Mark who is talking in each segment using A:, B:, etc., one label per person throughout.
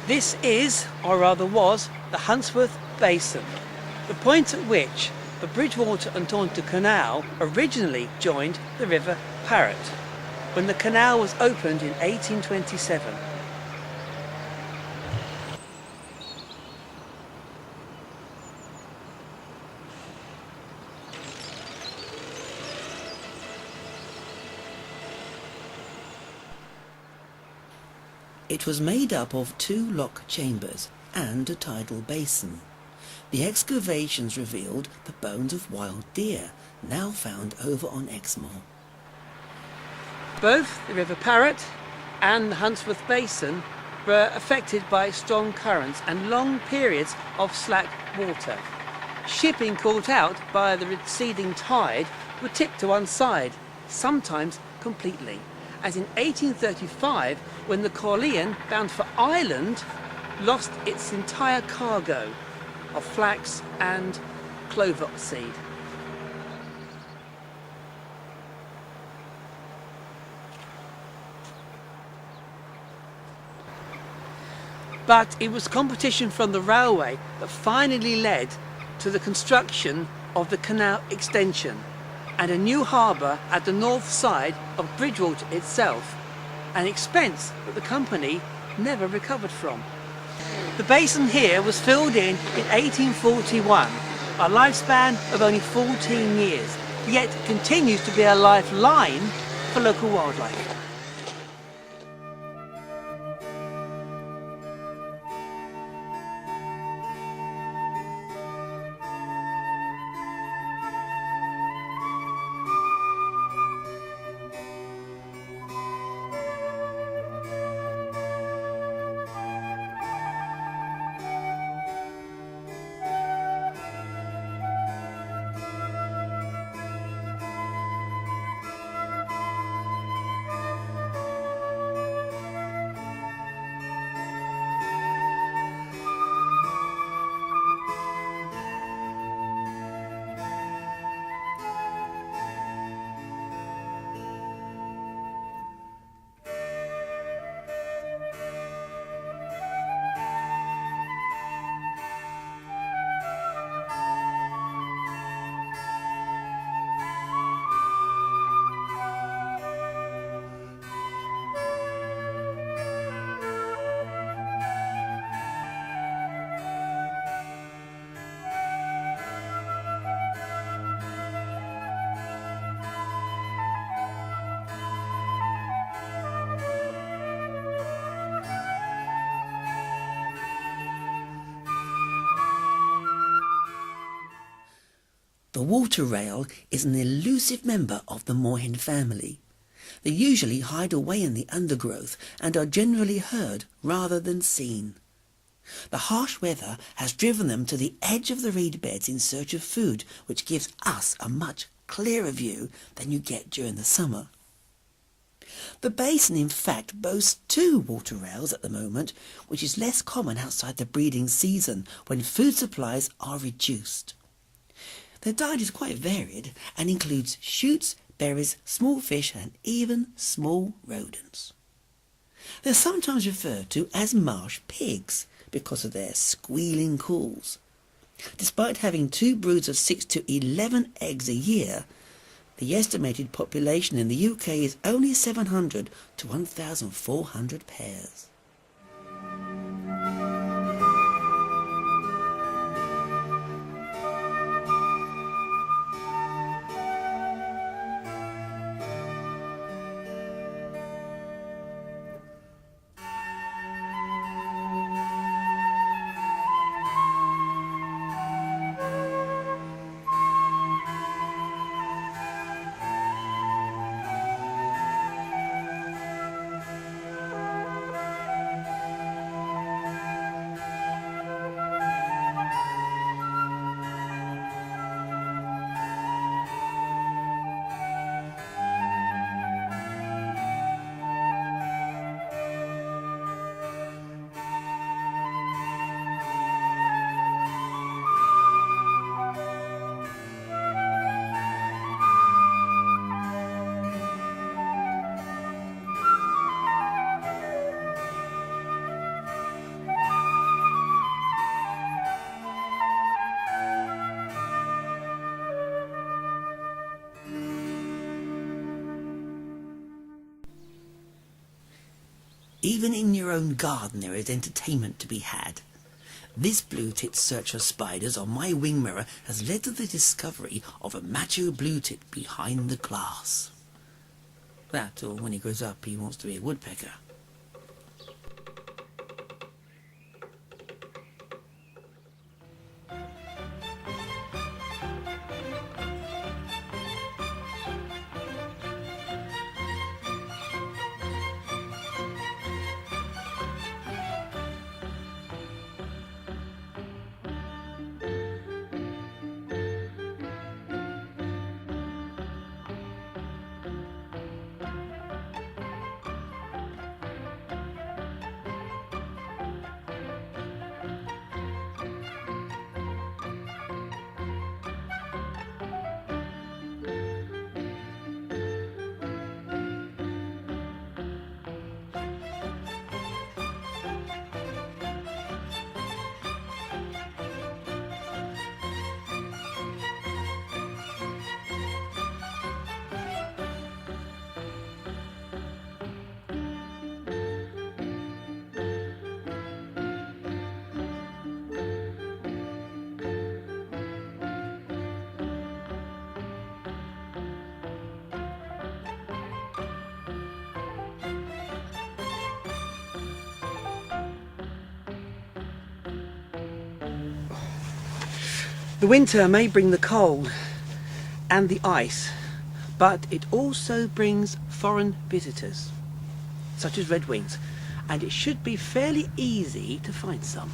A: This is, or rather was, the Huntsworth Basin, the point at which the Bridgewater and Taunton Canal originally joined the River Parrett, when the canal was opened in 1827. It was made up of 2 lock chambers and a tidal basin. The excavations revealed the bones of wild deer, now found over on Exmoor. Both the River Parrett and the Huntsworth Basin were affected by strong currents and long periods of slack water. Shipping caught out by the receding tide would tip to one side, sometimes completely, as in 1835 when the Corlean, bound for Ireland, lost its entire cargo of flax and clover seed. But it was competition from the railway that finally led to the construction of the canal extension and a new harbour at the north side of Bridgewater itself, an expense that the company never recovered from. The basin here was filled in 1841, a lifespan of only 14 years, yet continues to be a lifeline for local wildlife. The water rail is an elusive member of the moorhen family. They usually hide away in the undergrowth and are generally heard rather than seen. The harsh weather has driven them to the edge of the reed beds in search of food, which gives us a much clearer view than you get during the summer. The basin in fact boasts 2 water rails at the moment, which is less common outside the breeding season when food supplies are reduced. Their diet is quite varied and includes shoots, berries, small fish and even small rodents. They're sometimes referred to as marsh pigs because of their squealing calls. Despite having 2 broods of 6 to 11 eggs a year, the estimated population in the UK is only 700 to 1,400 pairs. Even in your own garden there is entertainment to be had. This blue-tit search for spiders on my wing mirror has led to the discovery of a macho blue-tit behind the glass. That, or when he grows up he wants to be a woodpecker. The winter may bring the cold and the ice, but it also brings foreign visitors, such as redwings, and it should be fairly easy to find some.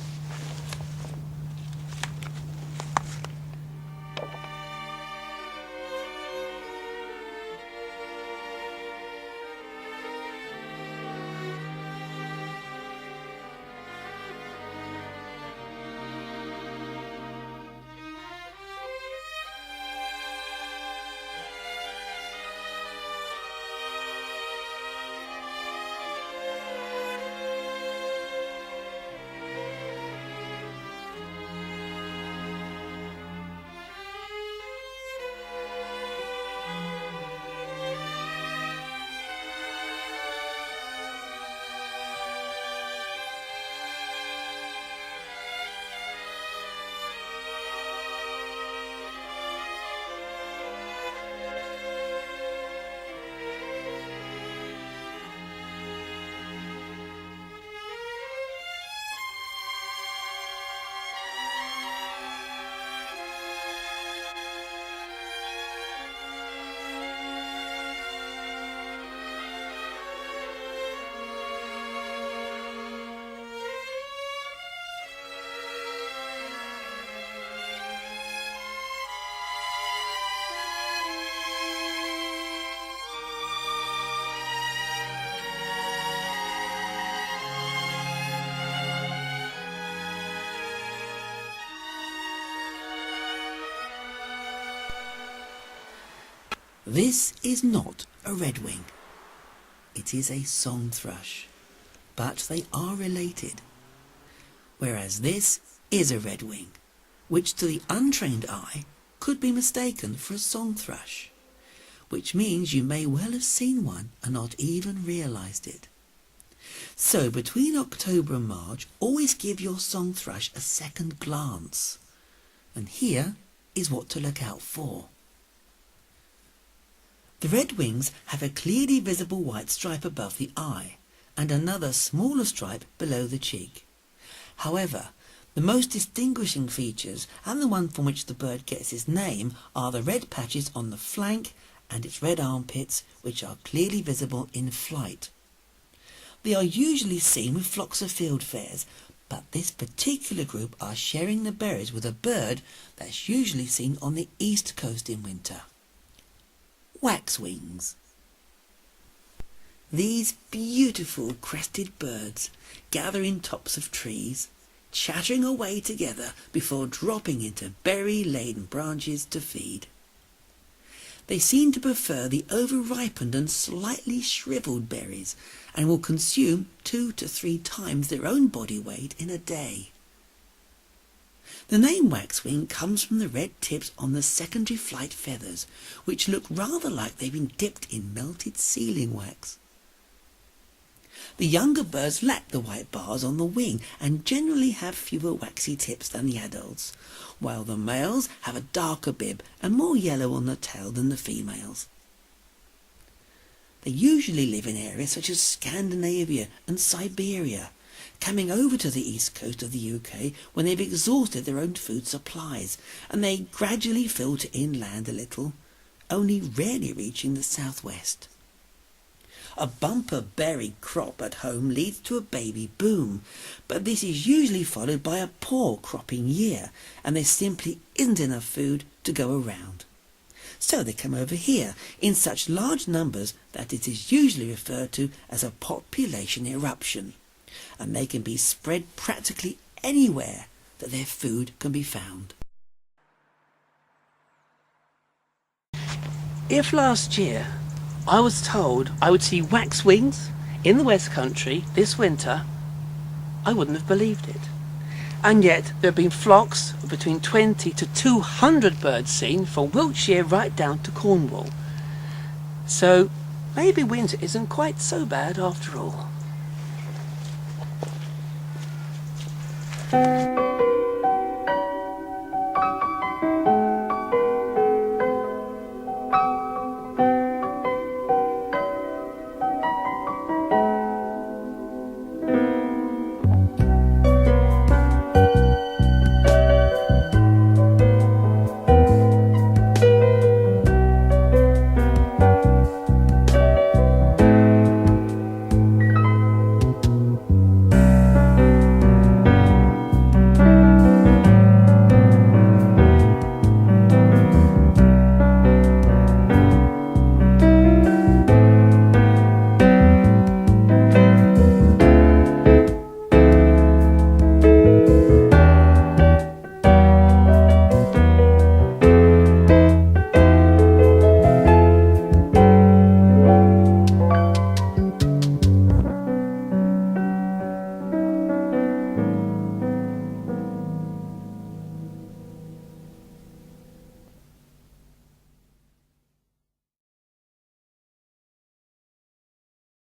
A: This is not a redwing. It is a song thrush, but they are related. Whereas this is a redwing, which to the untrained eye could be mistaken for a song thrush, which means you may well have seen one and not even realised it. So between October and March, always give your song thrush a second glance. And here is what to look out for. The redwings have a clearly visible white stripe above the eye, and another smaller stripe below the cheek. However, the most distinguishing features, and the one from which the bird gets its name, are the red patches on the flank and its red armpits, which are clearly visible in flight. They are usually seen with flocks of fieldfares, but this particular group are sharing the berries with a bird that's usually seen on the east coast in winter. Waxwings. These beautiful crested birds gather in tops of trees, chattering away together before dropping into berry-laden branches to feed. They seem to prefer the over-ripened and slightly shriveled berries and will consume 2 to 3 times their own body weight in a day. The name waxwing comes from the red tips on the secondary flight feathers, which look rather like they've been dipped in melted sealing wax. The younger birds lack the white bars on the wing and generally have fewer waxy tips than the adults, while the males have a darker bib and more yellow on the tail than the females. They usually live in areas such as Scandinavia and Siberia, coming over to the east coast of the UK when they've exhausted their own food supplies, and they gradually filter inland a little, only rarely reaching the southwest. A bumper berry crop at home leads to a baby boom, but this is usually followed by a poor cropping year, and there simply isn't enough food to go around. So they come over here in such large numbers that it is usually referred to as a population eruption, and they can be spread practically anywhere that their food can be found. If last year I was told I would see waxwings in the West Country this winter, I wouldn't have believed it. And yet there have been flocks of between 20 to 200 birds seen from Wiltshire right down to Cornwall. So maybe winter isn't quite so bad after all.